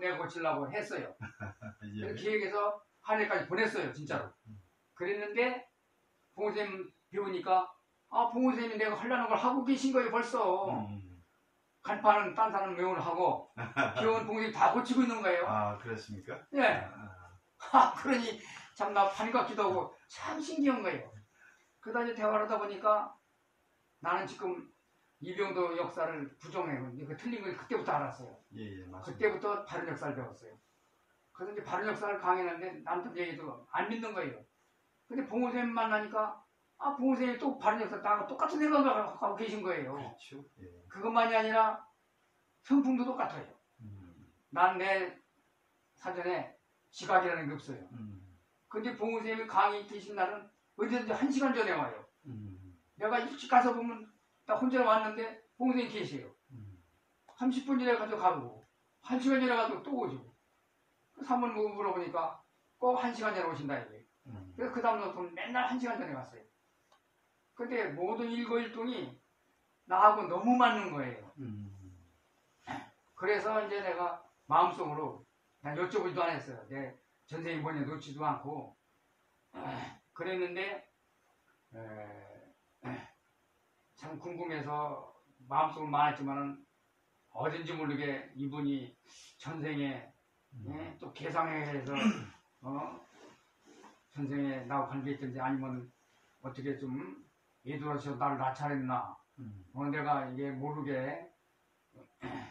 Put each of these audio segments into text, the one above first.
내가 고치려고 했어요. 예. 그래서 기획해서 하늘까지 보냈어요, 진짜로. 그랬는데 봉선생님 배우니까 봉선생님이 내가 하려는 걸 하고 계신 거예요, 벌써. 간판은 딴 사람 명을 하고 비용은 봉선생님이 다 고치고 있는 거예요. 아, 그렇습니까? 예. 그러니 참 나 반 같기도 하고 참 신기한 거예요. 그러다 이제 대화를 하다 보니까 나는 지금 이병도 역사를 부정해요. 그 틀린 걸 그때부터 알았어요. 예, 맞습니다. 그때부터 바른 역사를 배웠어요. 그래서 이제 바른 역사를 강의하는데 남들 얘기도 안 믿는 거예요. 근데 봉선생님 만나니까 봉선생님이 또 바른 역사 나하고 똑같은 생각을 하고 계신 거예요. 그렇죠. 예. 그것만이 아니라 성품도 똑같아요. 난 내 사전에 지각이라는 게 없어요. 근데 봉선생님이 강의 계신 날은 언제든지 1시간 전에 와요. 내가 일찍 가서 보면 나 혼자 왔는데 봉선생님 계세요. 30분 전에 가서 가고 1시간 전에 가서 또 오시고 3번 물어보니까 꼭 1시간 전에 오신다 이게. 그래서 그 다음부터 맨날 1시간 전에 갔어요. 근데 모든 일거일동이 나하고 너무 맞는 거예요. 그래서 이제 내가 마음속으로 난 여쭤보지도 안 했어요. 내 전생이 뭐냐 놓지도 않고 그랬는데 참 궁금해서 마음속으로 말했지만은 어딘지 모르게 이분이 전생에 또 계상해서 전생에 나하고 관계했든지 아니면 어떻게 좀 예도하셔서 나를 나타냈나 내가 이게 모르게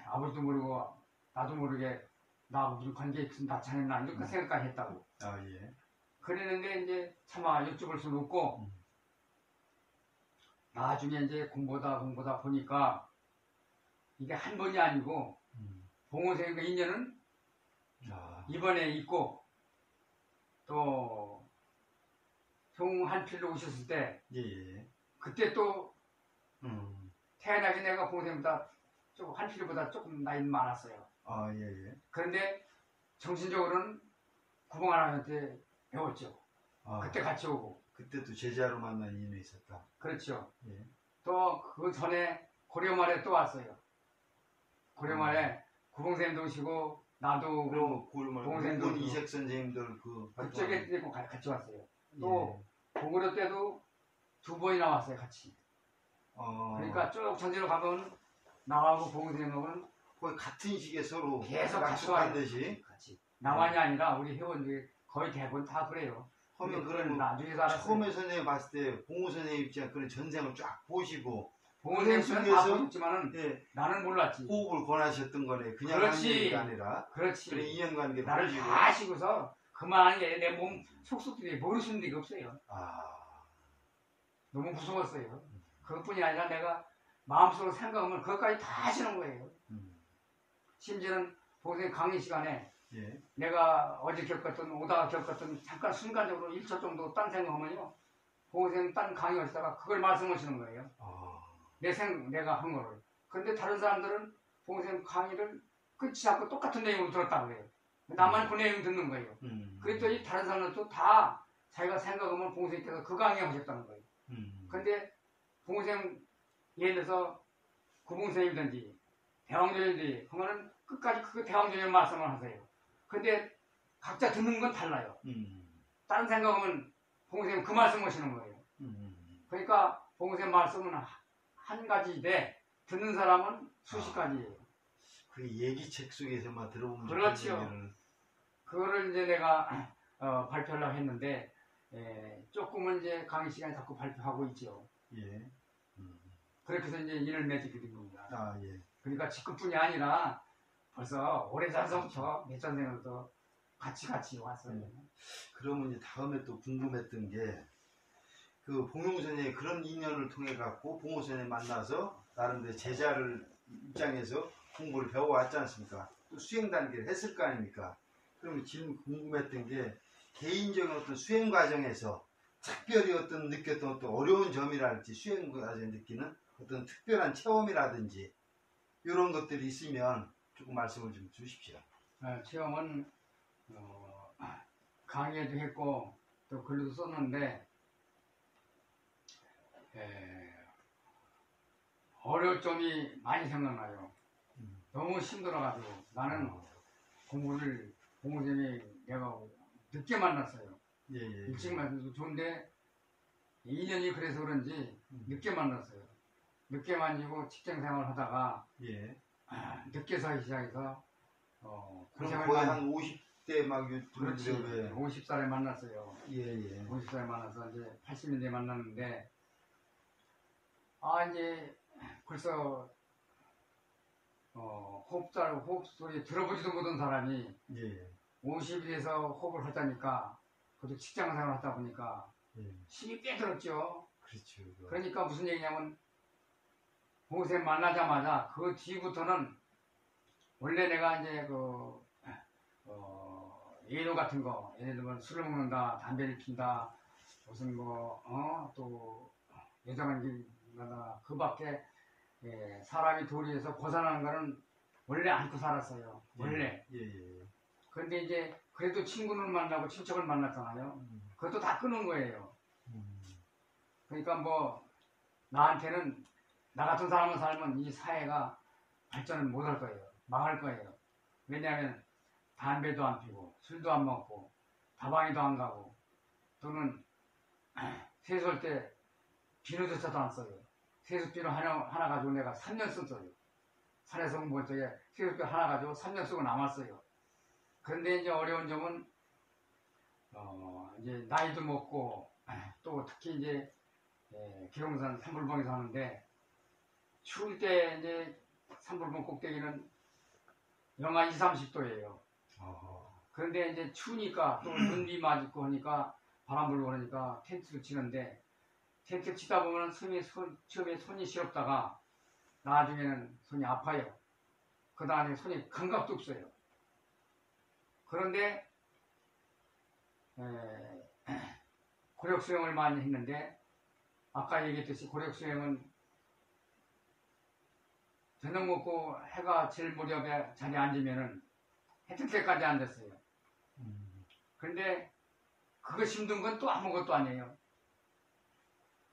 아버지도 모르고 나도 모르게 나하고 무슨 관계했으면 나타냈나 이렇게 생각까지 했다고. 예. 그랬는데 이제 차마 여쭤볼 수는 없고 나중에 이제 공부다 보니까 이게 한 번이 아니고 봉선생님과 인연은 이번에 있고 또 송한필로 오셨을 때 예. 그때 또 태어나기 내가 봉선생님보다 조금 한필보다 조금 나이는 많았어요. 예. 그런데 정신적으로는 구봉하나한테 배웠죠. 그때 같이 오고. 그때도 제자로 만난 인연이 있었다. 그렇죠. 예. 또 그 전에 고려말에 또 왔어요. 고려말에 구봉선생님도 오시고 나도 그럼 봉선생님도 오시고 이색 선생님들 그쪽에 같이 왔어요. 또 고구려 때도 2번이나 왔어요, 같이. 그러니까 쭉 전제로 가면 나하고 봉선생님하고는 거의 같은 시기에 서로 계속 같이 약속한 듯이 같이. 나만이 아니라 우리 회원들이 거의 대부분 다 그래요. 하면 그러면 나중에 알았어요. 처음에 선생님 봤을 때 봉호 선생님 입장 그런 전생을 쫙 보시고 봉선생님은 다 보셨지만은 예, 나는 몰랐지. 호흡을 권하셨던 거네. 그냥 그렇지. 하는 얘기가 아니라 그렇지. 그런 인연관계를 나를 보시고. 다 아시고서 그만한 게 내 몸 속속들이 모르시는 데가 없어요. 너무 무서웠어요. 그것뿐이 아니라 내가 마음속으로 생각하면 그것까지 다 하시는 거예요. 심지어는 봉선생 강의 시간에 예. 내가 어제 겪었던 오다가 겪었던 잠깐 순간적으로 1초 정도 딴 생각하면요. 봉선생 딴 강의 하시다가 그걸 말씀하시는 거예요. 내가 한 거를. 그런데 다른 사람들은 봉선생 강의를 끝이 않고 똑같은 내용으로 들었다고 그래요. 나만 그 내용 듣는 거예요. 그랬더니 다른 사람들도 다 자기가 생각하면 봉선생님께서 그 강의 하셨다는 거예요. 그런데 봉선생 예를 들어서 구봉선생님이든지 대왕조연이든지 그러면 끝까지 그 대왕조연 말씀을 하세요. 근데 각자 듣는 건 달라요. 다른 생각하면 봉선생님 그 말씀 하시는 거예요. 그러니까 봉선생님 말씀은 한 가지인데 듣는 사람은 수십 가지예요. 그 얘기책 속에서만 들어보면 그렇죠. 그거를 이제 내가 발표하려고 했는데 조금은 이제 강의 시간에 자꾸 발표하고 있죠. 예. 그렇게 해서 이제 일을 맺게 된 겁니다. 예. 그러니까 직급뿐이 아니라 벌써 오래전부터 몇 전생으로도 같이 왔어요. 그러면 이제 다음에 또 궁금했던 게 그 봉용 선생의 그런 인연을 통해 갖고 봉호 선생 만나서 나름대로 제자를 입장에서 공부를 배워왔지 않습니까? 또 수행 단계를 했을 거 아닙니까? 그러면 지금 궁금했던 게 개인적인 어떤 수행 과정에서 특별히 어떤 느꼈던 어떤 어려운 점이랄지 수행 과정에 느끼는 어떤 특별한 체험이라든지 이런 것들이 있으면 조금 말씀을 좀 주십시오. 체험은 강의도 했고 또 글도 썼는데 어려울 점이 많이 생각나요. 너무 힘들어가지고 나는 공부를 공부생이 내가 늦게 만났어요. 예, 예. 일찍 만나도 좋은데 2년이 그래서 그런지 늦게 만났어요. 늦게 만지고 직장 생활을 하다가 예. 늦게 서기 시작해서 그럼 고생을 거의 많이 한 50대 막 그렇지. 유튜브에 50살에 만났어요. 예, 예. 50살에 만나서 이제 80년대에 만났는데 이제 벌써 호흡 소리 들어보지도 못한 사람이 예. 50이 돼서 호흡을 하자니까 그것도 직장 생활을 하다 보니까 예. 힘이 꽤 들었죠. 그렇죠. 그러니까 무슨 얘기냐면 봉생 만나자마자 그 뒤부터는 원래 내가 이제 예로 같은 거 예를 들면 술을 먹는다 담배를 핀다 무슨 또 여자만나다 그 밖에 사람이 도리에서 벗어나는 거는 원래 안고 살았어요. 원래. 예, 예. 그런데 이제 그래도 친구를 만나고 친척을 만났잖아요. 그것도 다 끊은 거예요. 그러니까 뭐 나한테는 나 같은 사람을 살면 이 사회가 발전을 못 할 거예요. 망할 거예요. 왜냐하면 담배도 안 피고 술도 안 먹고 다방에도 안 가고 또는 세수할 때 비누조차도 안 써요. 세수비누 하나 가지고 내가 3년 썼어요. 산에서 공부할 적에 세수비 하나 가지고 3년 쓰고 남았어요. 그런데 이제 어려운 점은 이제 나이도 먹고 또 특히 이제 계룡산 산불봉에서 하는데 추울 때 이제 산불봉 꼭대기는 영하 20, 30도예요. 그런데 이제 추우니까 또 눈비 맞고 하니까 바람 불고 그러니까 텐트를 치는데 텐트 치다 보면 처음에 손이 시렵다가 나중에는 손이 아파요. 그 다음에 손이 감각도 없어요. 그런데 고력 수영을 많이 했는데 아까 얘기했듯이 고력 수영은 저녁 먹고 해가 질 무렵에 자리에 앉으면은 해 뜰 때까지 앉았어요. 그런데 그거 힘든 건 또 아무것도 아니에요.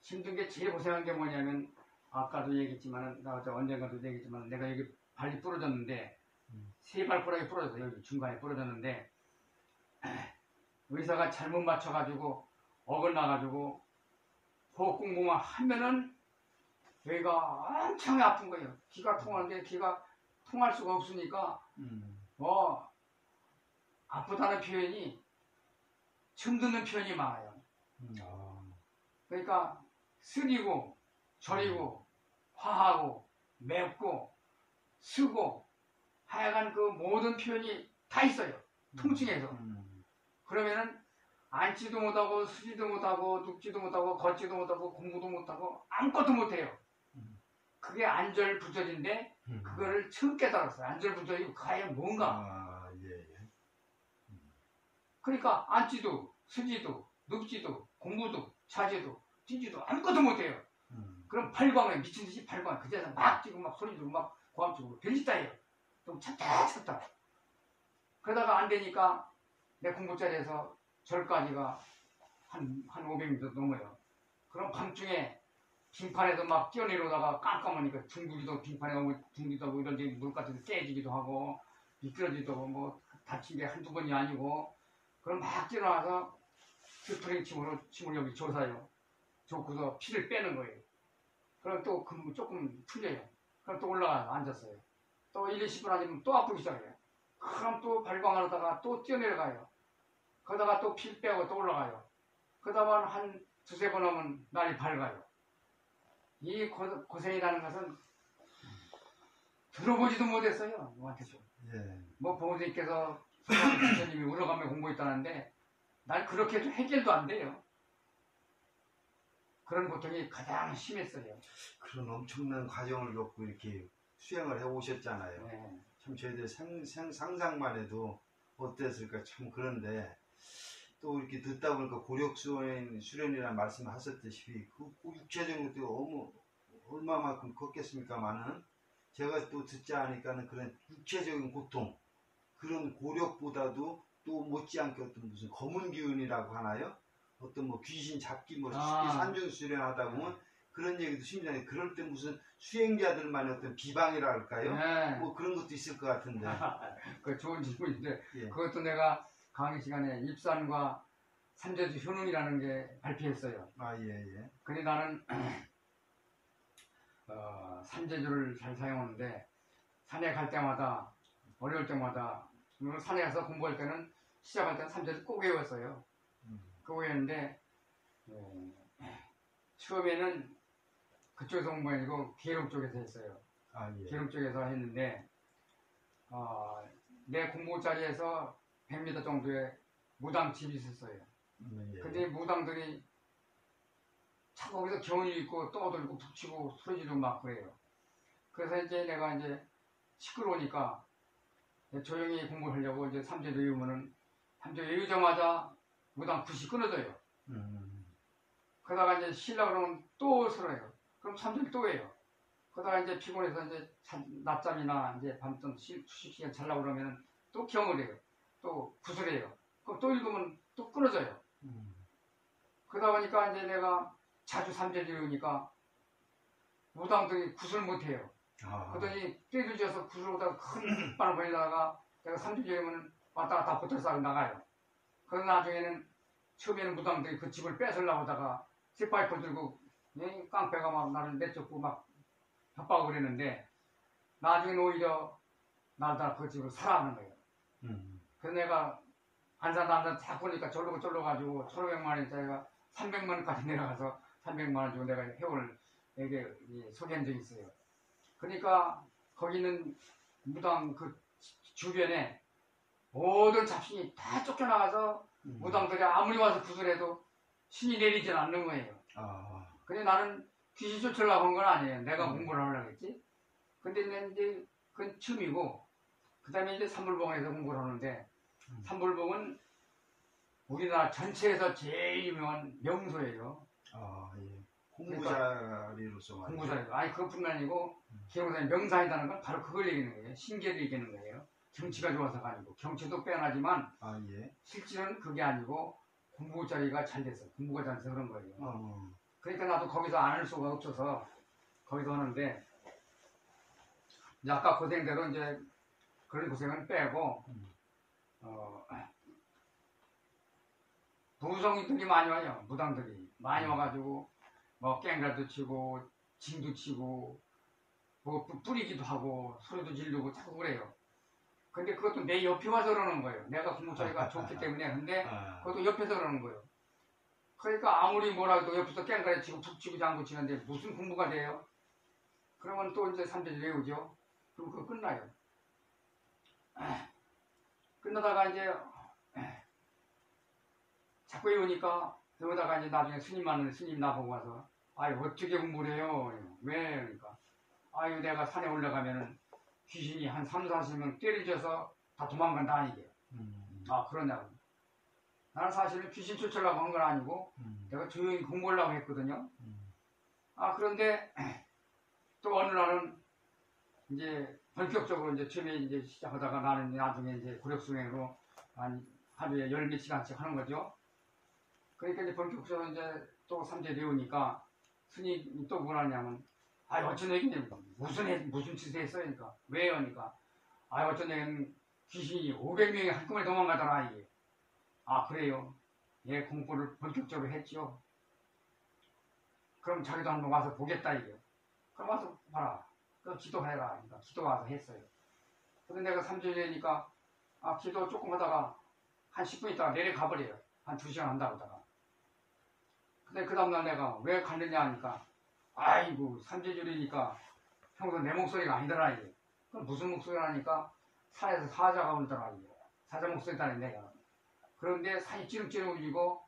힘든 게 제일 고생한 게 뭐냐면 아까도 얘기했지만은 나 언젠가도 얘기했지만 내가 여기 발이 부러졌는데 세 발가락이 부러졌어요. 여기 중간에 부러졌는데 의사가 잘못 맞춰가지고 어긋나가지고 호흡 공부만 하면은 여기가 엄청 아픈 거예요. 기가 통하는데 기가 통할 수가 없으니까 아프다는 표현이 처음 듣는 표현이 많아요. 그러니까 쓰리고 저리고 화하고 맵고 쓰고 하여간 그 모든 표현이 다 있어요. 통증에서. 그러면은 앉지도 못하고 쓰지도 못하고 눕지도 못하고 걷지도 못하고 공부도 못하고 아무것도 못해요. 그게 안절부절인데 그거를 처음 깨달았어요. 안절부절이 과연 뭔가. 그러니까 앉지도 쓰지도 눕지도 공부도 자지도 뛰지도 아무것도 못해요. 그럼 발광에 미친 듯이 발광 그제서 막 뛰고 막 소리 지르고 막 고함 치고 별짓 다 해요. 좀 찾다. 그러다가 안 되니까 내 공부자리에서 절까지가 한 500m 넘어요. 그럼 밤중에 빙판에도 막 뛰어내려오다가 깜깜하니까 둥글기도 빙판에 오면 둥기도 하고 이런 데 물 같은 데 깨지기도 하고 미끄러지기도 하고 뭐 다친 게 한두 번이 아니고 그럼 막 뛰어나와서 스프링 침으로 여기 조사요. 조고서 피를 빼는 거예요. 그럼 또 조금 풀려요. 그럼 또 올라가서 앉았어요. 또 1, 20분 아니면 또 아프기 시작해요. 그럼 또 발광하다가 또 뛰어내려가요. 그러다가 또 피 빼고 또 올라가요. 그러다가 한 두세 번 하면 날이 밝아요. 이 고생이라는 것은 들어보지도 못했어요. 누구한테도. 뭐 부모님께서 부처님이 울어가며 공부했다는데 난 그렇게 해도 해결도 안 돼요. 그런 고통이 가장 심했어요. 그런 엄청난 과정을 겪고 이렇게 수행을 해 오셨잖아요. 참 저희들 상상만 해도 어땠을까 참. 그런데 또 이렇게 듣다 보니까 고력 수련이라는 말씀을 하셨듯이 그 육체적인 것도 얼마만큼 컸겠습니까만은 제가 또 듣지 않으니까는 그런 육체적인 고통, 그런 고력보다도 또 못지않게 어떤 무슨 검은 기운이라고 하나요? 어떤 뭐 귀신 잡기 뭐 쉽게 산중 수련하다 보면 그런 얘기도 심장에 그럴 때 무슨 수행자들만의 어떤 비방이라 할까요? 네. 뭐 그런 것도 있을 것 같은데. 그 좋은 질문인데 예. 그것도 내가 강의 시간에 입산과 삼재주 효능이라는 게 발표했어요. 아, 예, 예. 근데 나는 삼재주를 잘 사용하는데 산에 갈 때마다 어려울 때마다 물론 산에 가서 공부할 때는 시작할 때는 삼재주 꼭 외웠어요. 꼭 외웠는데 처음에는 그쪽에서 공부 아니고 계룡 쪽에서 했어요. 아, 예. 계룡 쪽에서 했는데 내 공부 자리에서 100m 정도의 무당집이 있었어요. 예. 근데 무당들이 자꾸 거기서 경을 읽고 떠들고 북치고 소리 지르고 막 그래요. 그래서 이제 내가 이제 시끄러우니까 조용히 공부를 하려고 이제 삼재 외우면은 삼재 외우자마자 무당 굿이 끊어져요. 그러다가 이제 쉬려고 그러면 또 설어요. 그럼 삼재를 또 해요. 그러다가 이제 피곤해서 이제 낮잠이나 이제 밤좀 휴식 시간 자려고 그러면 또 경을 해요. 또 굿을 해요. 그럼 또 읽으면 또 끊어져요. 그러다 보니까 이제 내가 자주 삼재를 외우니까 무당들이 굿을 못해요. 그러더니 떼를 지어서 굿을 오다가 큰 바람 벌리다가 내가 삼재를 외우면 왔다 갔다 붙어서 나가요. 그래서 나중에는 처음에는 무당들이 그 집을 뺏으려고 하다가 쇠파이프 들고 깡패가 막 나를 내쫓고 막 협박을 그랬는데 나중에는 오히려 나를 그 집을 사랑하는 거예요. 그래서 내가 안산다 다 보니까 절로 가지고 1,500만 원짜리가 300만 원까지 내려가서 300만 원 주고 내가 회원에게 소개한 적이 있어요. 그러니까 거기 있는 무당 그 주변에 모든 잡신이 다 쫓겨나가서 무당들이 아무리 와서 구슬해도 신이 내리질 않는 거예요. 근데 나는 귀신 쫓으려고 한 건 아니에요. 내가 공부를 하려고 했지. 근데 이제 그건 처음이고 그 다음에 이제 삼불봉에서 공부를 하는데 삼불봉은 우리나라 전체에서 제일 유명한 명소예요. 예. 공부자리로서 말이죠. 공부자리로. 아니 그것뿐만 아니고 기록사의 명사이라는 건 바로 그걸 얘기하는 거예요. 신기를 얘기하는 거예요. 경치가 좋아서가 아니고 경치도 빼어나지만 예. 실질은 그게 아니고 공부자리가 잘 돼서 공부가 잘 돼서 그런 거예요. 그러니까 나도 거기서 안 할 수가 없어서 거기서 하는데 이제 아까 고생대로 이제 그런 고생은 빼고 부성이들이 많이 와요. 무당들이 많이 와가지고 뭐 깽가도 치고 징도 치고 뭐 뿌리기도 하고 소리도 지르고 자꾸 그래요. 근데 그것도 내 옆에 와서 그러는 거예요. 내가 공부자리가 좋기 때문에. 근데 그것도 옆에서 그러는 거예요. 그러니까 아무리 뭐라 해도 옆에서 깽가리 치고 툭 치고 장구 치는데 무슨 공부가 돼요? 그러면 또 이제 삼재주 외우죠. 그럼 그거 끝나요. 끝나다가 이제 자꾸 외우니까 그러다가 이제 나중에 스님 나보고 와서 아유 어떻게 공부를 해요? 왜? 그러니까 아유 내가 산에 올라가면은 귀신이 한 3, 40명 때려져서 다 도망간다 이게. 아 그러냐고. 나는 사실은 귀신 쫓으려고 한 건 아니고 내가 조용히 공부하려고 했거든요. 그런데 또 어느 날은 이제 본격적으로 이제 처음에 이제 시작하다가 나는 나중에 이제 구력수행으로 한 하루에 10몇 시간씩 하는 거죠. 그러니까 이제 본격적으로 이제 또 삼재 배우니까 스님이 또 뭐라냐면 어쩐 얘기냐 무슨 짓을 했어요? 그러니까 왜요? 그러니까 어쩐 얘기는 귀신이 500명이 한꺼번에 도망가더라 이게. 그래요? 예, 공부를 본격적으로 했죠. 그럼 자기도 한번 와서 보겠다 이게. 그럼 와서 봐라. 그럼 기도해라. 그러니까 기도 와서 했어요. 근데 내가 3주일 되니까 기도 조금 하다가 한 10분 있다가 내려가 버려요. 한 2시간 한다고 하다가. 근데 그 다음날 내가 왜 갔느냐 하니까 아이고 3주일이니까 평소 내 목소리가 아니더라 이게. 그럼 무슨 목소리가 하니까 산에서 사자가 울더라 이게. 사자 목소리다 내가. 그런데 산이 찌릉찌릉 울리고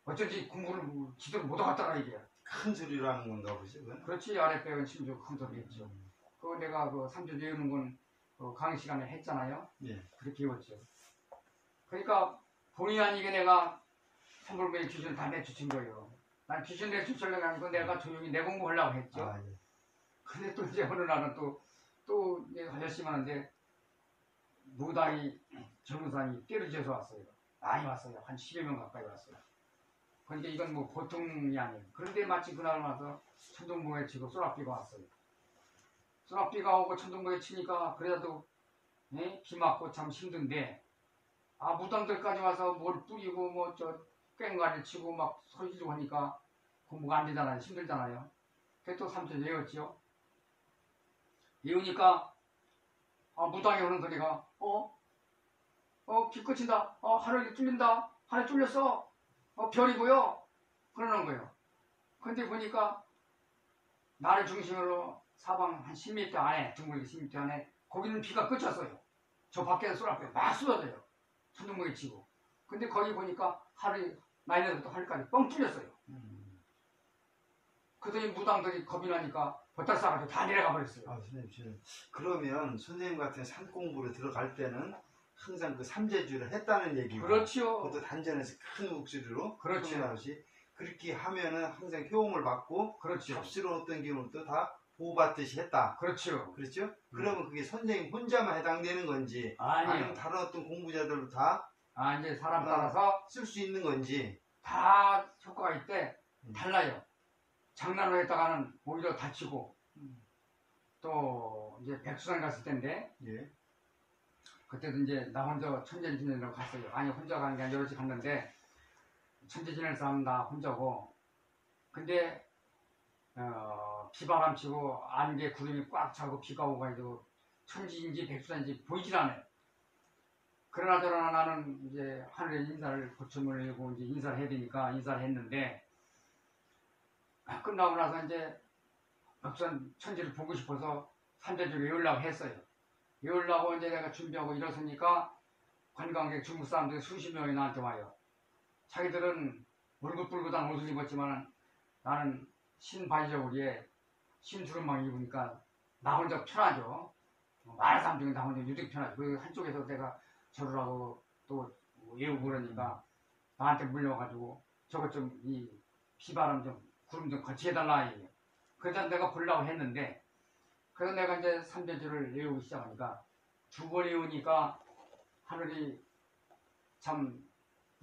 어쩐지 공부를 지도를 못 하겠더라 이게. 큰 소리로 하는 건가 보죠. 그렇지. 아랫배는 심지어 큰 소리 했죠. 그거 내가 그 3주 외우는 건 강의 시간에 했잖아요. 예. 그렇게 외웠죠. 그러니까 본의 아니게 내가 삼불매의 귀신을 다 내쫓은 거예요. 난 귀신 내쫓으려고 아니고 내가 조용히 내 공부하려고 했죠. 예. 근데 또 이제 어느 날은 또 이제 열심히 하는데 무당이 젊은 사람이 때려져서 왔어요. 많이 왔어요. 한 10여 명 가까이 왔어요. 그러니까 이건 뭐 보통이 아니에요. 그런데 마치 그날 와서 천둥번개 치고 쏘락비가 왔어요. 쏘락비가 오고 천둥번개 치니까 그래도 비 맞고 참 힘든데 무당들까지 와서 뭘 뿌리고 뭐 저 꽹과리를 치고 막 소리 지르고 하니까 공부가 안 되잖아요. 힘들잖아요. 그래서 또 삼촌 외웠지요. 외우니까 무당이 오는 소리가 비 끝인다. 하늘이 뚫린다. 하늘 뚫렸어. 별이 보여. 그러는 거예요. 근데 보니까 나를 중심으로 사방 한 10m 안에, 둥글게 10m 안에 거기는 비가 그쳤어요. 저 밖에서 쏘락비 막 쏟아져요. 천둥번개 치고. 근데 거기 보니까 하늘이 나이에서부터 하늘까지 뻥 뚫렸어요. 그더니 무당들이 겁이 나니까 버탈 싸가지고 다 내려가 버렸어요. 선생님, 그러면 선생님 같은 산 공부를 들어갈 때는 항상 그 삼재주를 했다는 얘기고, 그렇지요. 그것도 단전에서 큰 목소리로, 그렇죠. 그렇게 하면은 항상 효험을 받고, 그렇죠. 잡스러운 어떤 기운도 다 보호받듯이 했다. 그렇죠. 그렇죠? 그러면 그게 선생님 혼자만 해당되는 건지, 아니면 다른 어떤 공부자들도 다 이제 사람 따라서 쓸 수 있는 건지, 다 효과가 있대. 달라요. 장난으로 했다가는 오히려 다치고, 또 이제 백수산 갔을 때인데, 예. 그때도 이제 나 혼자 천재 지내려고 갔어요. 아니 혼자 가는 게 아니라 여럿이 갔는데 천재 지낼 사람 나 혼자고. 근데 비바람 치고 안개 구름이 꽉 차고 비가 오고 가지고 천지인지 백수산인지 보이질 않아요. 그러나 저러나 나는 이제 하늘에 인사를 고침을 내고 이제 인사를 해야 되니까 인사를 했는데 끝나고 나서 이제 백수산 천지를 보고 싶어서 삼재주를 외우려고 했어요. 외우려고 이제 내가 준비하고 일어서니까 관광객 중국 사람들이 수십 명이 나한테 와요. 자기들은 울긋불긋한 옷을 입었지만 나는 신바지저고리에 신주름만 입으니까 나 혼자 편하죠. 많은 사람 중에 나 혼자 유독 편하죠. 그 한쪽에서 내가 저러라고 또 외우고 그러니까 나한테 물려가지고 저것 좀 이 비바람 좀 구름 좀 거치해달라 이게. 그래서 내가 보려고 했는데 그래서 내가 이제 삼재주를 외우기 시작하니까 두 번 외우니까 하늘이 참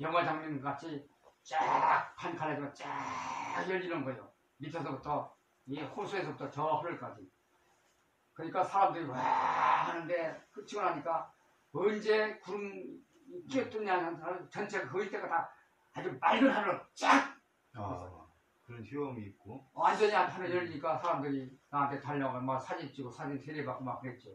영화 장면 같이 쫙 판칼해서 쫙 열리는 거예요. 밑에서부터 이 호수에서부터 저 하늘까지. 그러니까 사람들이 와 하는데 그치고 나니까 언제 구름 끼어뜨냐 전체가 거의 때가 다 아주 맑은 하늘로 쫙 그런 효험이 있고 완전히 하늘 열리니까 사람들이 나한테 달려가 막 사진 찍고 사진 세례받고 막 그랬죠.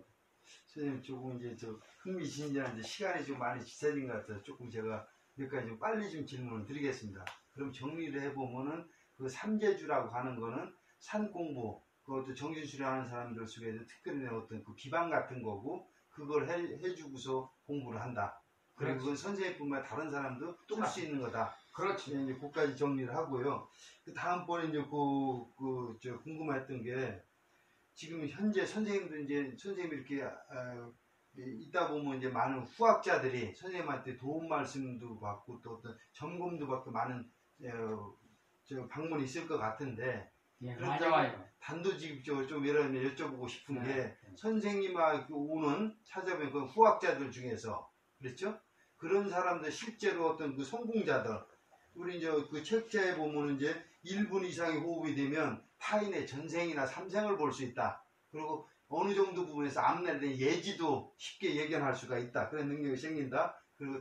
선생님 조금 이제 저 흥미진진한데 시간이 좀 많이 지체된 것 같아서 조금 제가 몇 가지 좀 빨리 좀 질문을 드리겠습니다. 그럼 정리를 해보면은 그 삼재주라고 하는 거는 산 공부, 그것도 정신수련 하는 사람들 속에서 특별히 어떤 그 기반 같은 거고 그걸 해주고서 공부를 한다. 그리고 그건 선생님뿐만 아니라 다른 사람도 또 할 수 있는 거다. 그렇지. 이제 그까지 정리를 하고요. 그 다음번에 이제 저 궁금했던 게 지금 현재 선생님도 이제 선생님이 이렇게 있다 보면 이제 많은 후학자들이 선생님한테 도움 말씀도 받고 또 어떤 점검도 받고 많은 저 방문이 있을 것 같은데 예, 맞아요. 단도직입적으로 좀 여쭤보고 싶은 네. 게 선생님하고 오는 찾아뵈는 그 후학자들 중에서 그렇죠? 그런 사람들 실제로 어떤 그 성공자들 우리 이제 그 책자에 보면 이제 1분 이상의 호흡이 되면 타인의 전생이나 삼생을 볼 수 있다. 그리고 어느 정도 부분에서 앞날의 예지도 쉽게 예견할 수가 있다. 그런 능력이 생긴다. 그리고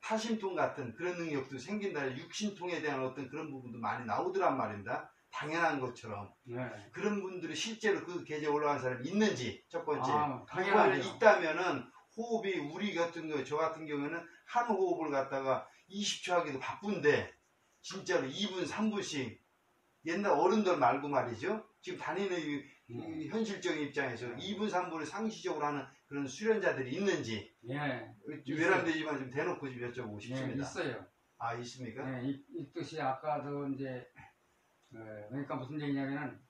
타심통 같은 그런 능력도 생긴다. 육신통에 대한 어떤 그런 부분도 많이 나오더란 말입니다. 당연한 것처럼. 네. 그런 분들이 실제로 그 계좌에 올라간 사람이 있는지 첫 번째. 당연하죠. 있다면은 호흡이 우리 같은 거, 저 같은 경우에는 한 호흡을 갖다가 20초 하기도 바쁜데 진짜로 2분, 3분씩 옛날 어른들 말고 말이죠. 지금 다니는 이 현실적인 입장에서 2분, 3분을 상시적으로 하는 그런 수련자들이 있는지 외람되지만 좀 대놓고 좀 여쭤보고 싶습니다. 있어요. 있습니까? 네, 있듯이 아까도 이제 그러니까 무슨 얘기냐면은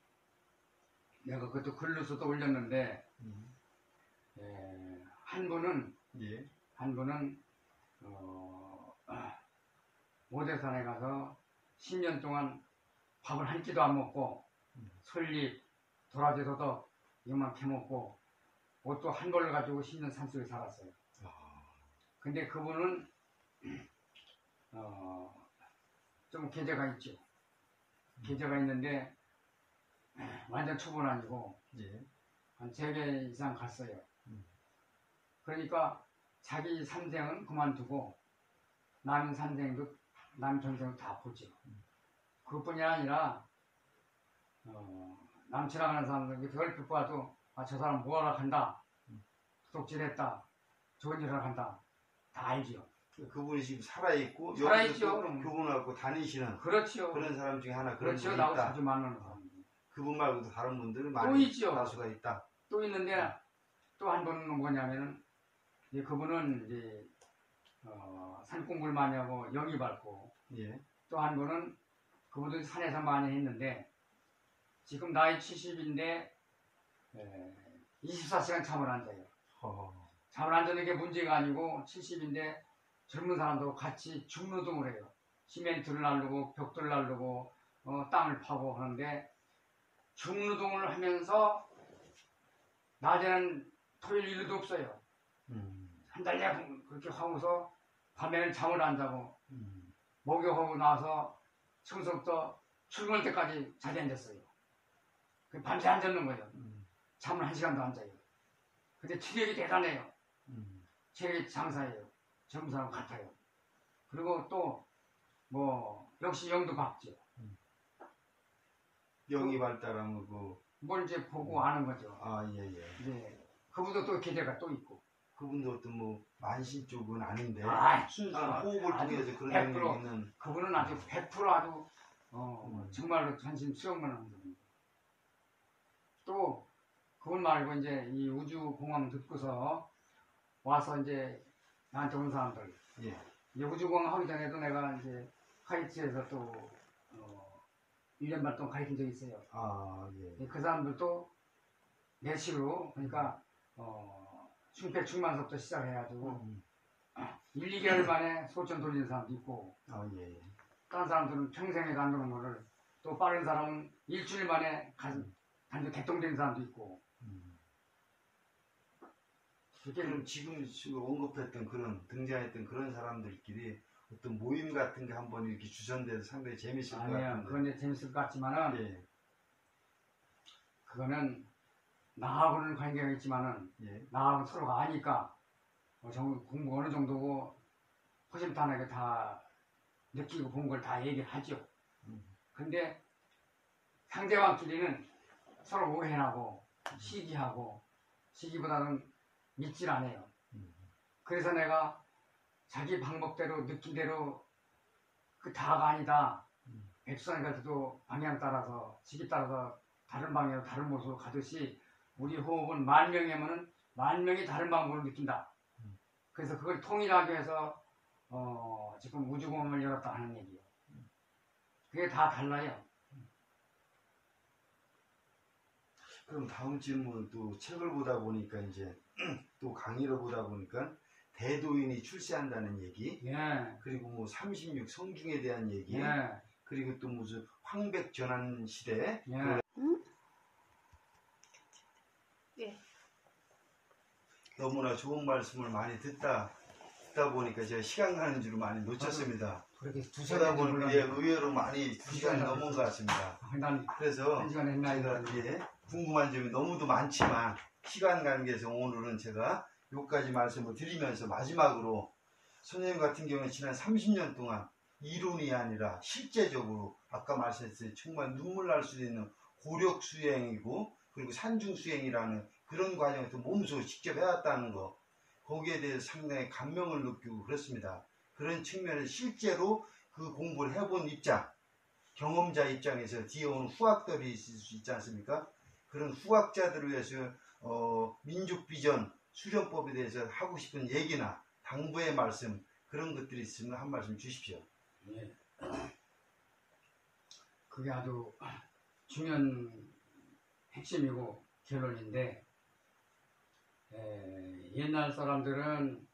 내가 그것도 글로서도 올렸는데 한 분은 한 분은 오대산에 가서 10년 동안 밥을 한 끼도 안 먹고 솔잎 도라지도도 이만큼 해먹고 옷도 한 벌을 가지고 10년 산속에 살았어요. 근데 그분은 좀 계제가 있죠. 계제가 있는데 완전 초보는 아니고 예. 한 3개 이상 갔어요. 음. 그러니까 자기 삼생은 그만두고 남 삼생도 남 전생도 다 보죠. 그것뿐이 아니라 남친하고 하는 사람들 얼핏 봐도 저 사람 뭐하러 간다, 도둑질했다, 좋은 일을 한다 다 알죠. 그분이 지금 살아있고 살아있죠. 여기서 또 그분하고 다니시는 그렇죠. 그런 사람 중에 하나 그런 그렇죠. 분이 나하고 있다. 자주 만나는 사람. 그분 말고도 다른 분들은 또 많이 있죠. 다수가 있다. 또 있는데 또 한 분은 뭐냐면은 이제 그분은 이제 산 공부를 많이 하고 영이 밝고 예. 또 한 분은 그분도 산에서 많이 했는데 지금 나이 70인데 24시간 잠을 안 자요. 잠을 안 자는 게 문제가 아니고 70인데 젊은 사람도 같이 중노동을 해요. 시멘트를 나르고 벽돌을 나르고 땅을 파고 하는데 중노동을 하면서 낮에는 토요일 일도 없어요. 한 달 내내 그렇게 하고서 밤에는 잠을 안 자고 목욕하고 나서 청소부터 출근할 때까지 자리에 앉았어요. 밤새 앉았는 거예요. 잠을 1시간도 안 자요. 근데 체력이 대단해요. 체력이 장사예요. 젊은 사람 같아요. 그리고 또 뭐 역시 영도 밝죠. 영이 발달하면 그 뭘 이제 보고 아는 거죠. 예예. 네. 그분도 또 계제가 또 있고. 그분도 어떤 뭐 만신 쪽은 아닌데 순수 아, 호흡을 아주 통해서 그런 100% 능력이 있는 그분은 아주 100% 아주 정말로 전심 수용만 하는 분입니다. 또 그분 말고 이제 이 우주 공항 듣고서 와서 이제 나한테 온 사람들. 예. 이제 우주 공항 하기 전에도 내가 이제 하이티에서 또 1년 반 동안 가르친 적이 있어요. 예. 그 사람들도 내시로 그러니까 충폐충만서부터 시작해가지고 1, 2개월 만에 소천 돌리는 사람도 있고 예. 다른 사람들은 평생에 간다는 거를 또 빠른 사람은 일주일 만에 단지 개통된 사람도 있고 그럼 지금 언급했던 그런 등장했던 그런 사람들끼리 어떤 모임 같은 게 한번 이렇게 주선돼서 상당히 재밌을 것 아니야 같은데. 그건 이제 재밌을 것 같지만은 예. 그거는 나하고는 관계가 있지만은 예. 나하고 서로가 아니까 공부 어느 정도고 허심탄회하게 다 느끼고 본 걸 다 얘기하죠. 근데 상대방끼리는 서로 오해하고 시기하고 시기보다는 믿질 않아요. 그래서 내가 자기 방법대로 느낀 대로 그 다가 아니다. 백수산 같아도 방향 따라서 시기 따라서 다른 방향으로 다른 모습으로 가듯이 우리 호흡은 10,000명이면은 10,000명이 다른 방법으로 느낀다. 그래서 그걸 통일하기 위해서 지금 우주공항을 열었다 하는 얘기예요. 그게 다 달라요. 그럼 다음 질문 또 책을 보다 보니까 이제 또 강의를 보다 보니까 대도인이 출세한다는 얘기, 예. 그리고 뭐 36 성중에 대한 얘기, 예. 그리고 또 무슨 황백 전환 시대. 예. 예. 너무나 좋은 말씀을 많이 듣다 보니까 제가 시간 가는 줄을 많이 놓쳤습니다. 그렇게 두 그러다 시간 보니까 의외로 많이 2시간이 넘은 것 같습니다. 난 그래서 1시간 했나 제가 궁금한 점이 너무도 많지만 시간 관계에서 오늘은 제가 여기까지 말씀을 드리면서 마지막으로 선생님 같은 경우는 지난 30년 동안 이론이 아니라 실제적으로 아까 말씀했듯이 정말 눈물 날 수도 있는 고력 수행이고 그리고 산중 수행이라는 그런 과정에서 몸소 직접 해왔다는 거, 거기에 대해서 상당히 감명을 느끼고 그렇습니다. 그런 측면에서 실제로 그 공부를 해본 입장, 경험자 입장에서 뒤에 오는 후학들이 있을 수 있지 않습니까? 그런 후학자들을 위해서 민족 비전 수련법에 대해서 하고 싶은 얘기나 당부의 말씀, 그런 것들이 있으면 한 말씀 주십시오. 예. 그게 아주 중요한 핵심이고 결론인데, 옛날 사람들은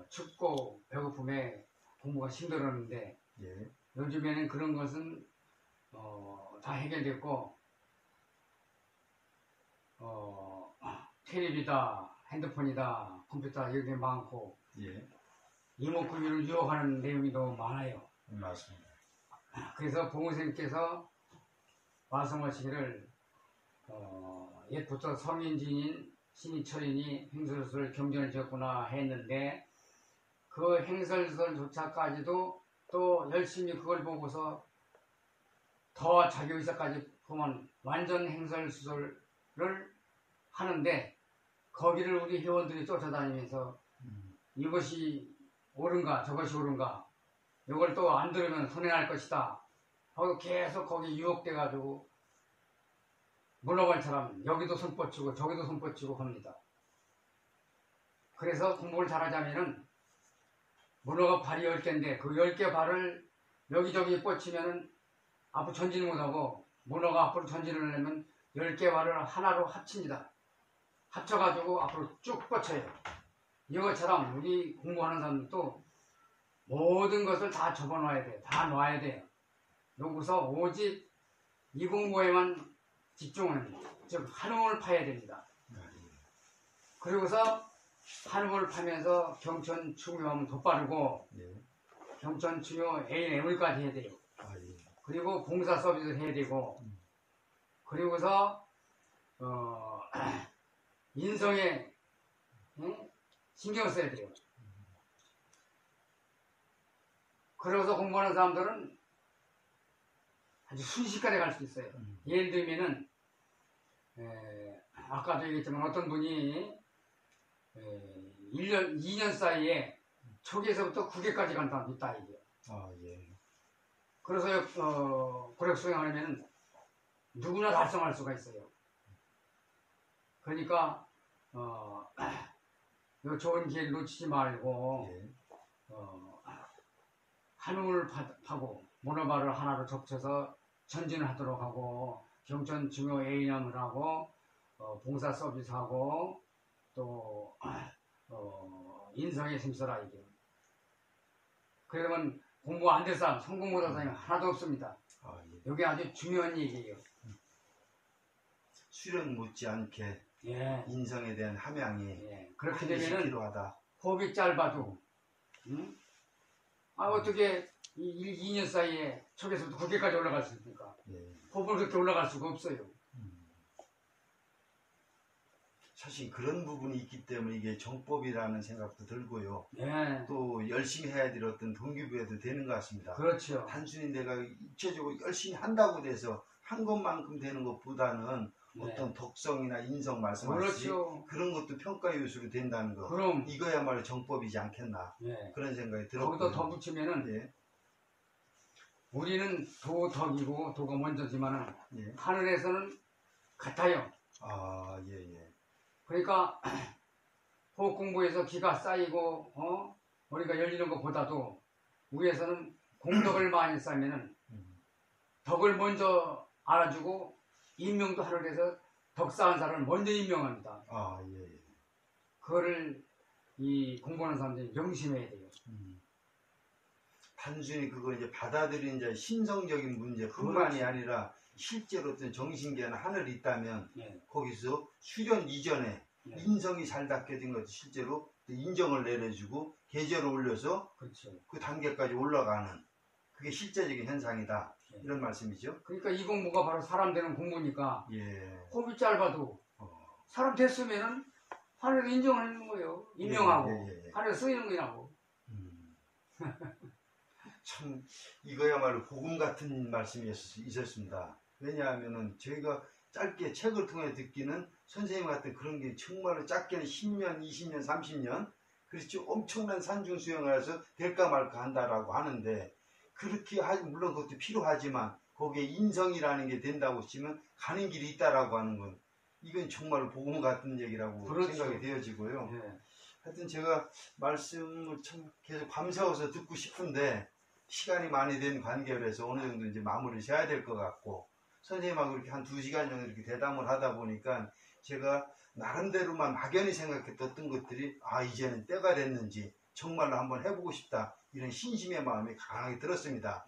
춥고 배고픔에 공부가 힘들었는데 예. 요즘에는 그런 것은 다 해결됐고 텔레비다, 핸드폰이다, 컴퓨터 이렇게 많고 예. 이목구비를 유혹하는 내용이 너무 많아요. 맞습니다. 그래서 보호생께서 말씀하시기를 옛부터 성인지인 신이철이니 행설설 경전을 지었구나 했는데 그 행설설조차까지도 또 열심히 그걸 보고서 더 자기 의사까지 보면 완전 행설수설을 하는데 거기를 우리 회원들이 쫓아다니면서 이것이 옳은가 저것이 옳은가 이걸 또 안 들으면 손해날 것이다 하고 계속 거기 유혹돼 가지고 물러갈 사람 여기도 손 뻗치고 저기도 손 뻗치고 합니다. 그래서 공부를 잘하자면은 문어가 발이 10개인데 그 10개 발을 여기저기 뻗치면은 앞으로 전진을 못하고 문어가 앞으로 전진을 하려면 10개 발을 하나로 합칩니다. 합쳐가지고 앞으로 쭉 뻗쳐요. 이것처럼 우리 공부하는 사람들도 모든 것을 다 접어놔야 돼요. 다 놔야 돼요. 여기서 오직 이 공부에만 집중하는, 즉 한음을 파야 됩니다. 그리고서 한음을 파면서 경천 충효하면 더 빠르고 경천 충효 A&M을까지 해야 돼요. 그리고 봉사 서비스를 해야 되고 그리고서 인성에 신경을 써야 돼요. 그러고서 공부하는 사람들은 아주 순식간에 갈 수 있어요. 예를 들면은 아까도 얘기했지만 어떤 분이 1년, 2년 사이에 초기에서부터 9개까지 간 사람도 있다 이게. 그래서 고력 수행하려면 누구나 달성할 수가 있어요. 그러니까 요 좋은 기회를 놓치지 말고 한움을 파고 모노바를 하나로 접쳐서 전진을 하도록 하고 경천 중요 A념을 하고 봉사 서비스하고 또 인성에 심써라 이게. 그러면 공부 안 될 사람, 성공 못한 사람이 하나도 없습니다. 이게 아주 중요한 얘기예요. 수련 못지않게 인성에 대한 함양이 그렇게 되면은 필요하다. 호흡이 짧아도 어떻게 2년 사이에 초기에서부터 9개까지 올라갈 수 있습니까? 호흡을 그렇게 올라갈 수가 없어요. 사실 그런 부분이 있기 때문에 이게 정법이라는 생각도 들고요. 또 열심히 해야 될 어떤 동기부여도 되는 것 같습니다. 그렇죠. 단순히 내가 입체적으로 열심히 한다고 돼서 한 것만큼 되는 것보다는 어떤 덕성이나 인성 말씀하시지 그런 것도 평가 요소로 된다는 거. 그럼 이거야말로 정법이지 않겠나 그런 생각이 들었고 거기다 더 붙이면은 우리는 도덕이고 도가 먼저지만은 하늘에서는 같아요. 그러니까 호흡 공부에서 기가 쌓이고 머리가 열리는 것보다도 위에서는 공덕을 많이 쌓으면은 덕을 먼저 알아주고 임명도 하늘에서 덕 쌓은 사람을 먼저 임명합니다. 그거를 이 공부하는 사람들이 명심해야 돼요. 단순히 그거 이제 받아들인 이제 심성적인 문제뿐만이 아니라 실제로 어떤 정신계나 하늘이 있다면 거기서 수련 이전에 인성이 잘 닦여진 것도 실제로 인정을 내려주고 계절을 올려서 그 단계까지 올라가는 그게 실제적인 현상이다. 이런 말씀이죠. 그러니까 이 공부가 바로 사람 되는 공부니까 호흡이 짧아도 사람 됐으면은 하늘에 인정하는 거예요. 임명하고 하늘에 쓰이는 거냐고. 참 이거야말로 복음 같은 말씀이 있었습니다. 왜냐하면은 저희가 짧게 책을 통해 듣기는 선생님 같은 그런 게 정말로 짧게는 10년, 20년, 30년 그렇죠. 엄청난 산중 수행을 해서 될까 말까 한다라고 하는데 그렇게 물론 그것도 필요하지만 거기에 인성이라는 게 된다고 치면 가는 길이 있다라고 하는 건 이건 정말 복음 같은 얘기라고 생각이 되어지고요. 하여튼 제가 말씀을 참 계속 감사해서 듣고 싶은데 시간이 많이 된 관계라서 어느 정도 이제 마무리를 해야 될 것 같고 선생님하고 이렇게 한 2시간 정도 이렇게 대담을 하다 보니까 제가 나름대로만 막연히 생각했던 것들이 이제는 때가 됐는지 정말로 한번 해보고 싶다 이런 신심의 마음이 강하게 들었습니다.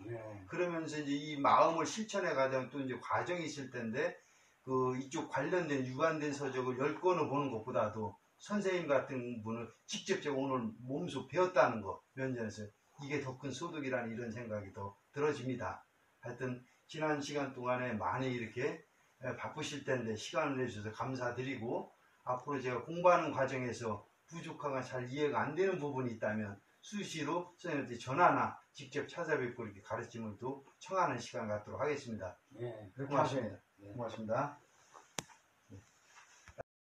그러면서 이제 이 마음을 실천해 가자면 또 이제 과정이 있을 텐데 그 이쪽 관련된 유관된 서적을 10권을 보는 것보다도 선생님 같은 분을 직접적으로 오늘 몸소 배웠다는 거 면전에서 이게 더 큰 소득이라는 이런 생각이 더 들어집니다. 하여튼 지난 시간 동안에 많이 이렇게 바쁘실 텐데 시간을 내주셔서 감사드리고, 앞으로 제가 공부하는 과정에서 부족하거나 잘 이해가 안 되는 부분이 있다면 수시로 선생님한테 전화나 직접 찾아뵙고 이렇게 가르침을 또 청하는 시간 갖도록 하겠습니다. 예, 그렇게 고맙습니다. 하세요. 예. 고맙습니다.